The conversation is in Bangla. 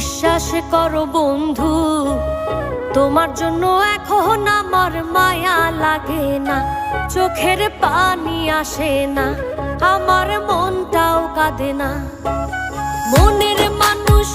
বিশ্বাস করো বন্ধু, তোমার জন্য এখন আমার মায়া লাগে না, চোখের পানি আসে না, আমার মনটাও কাঁদে না। মনের মানুষ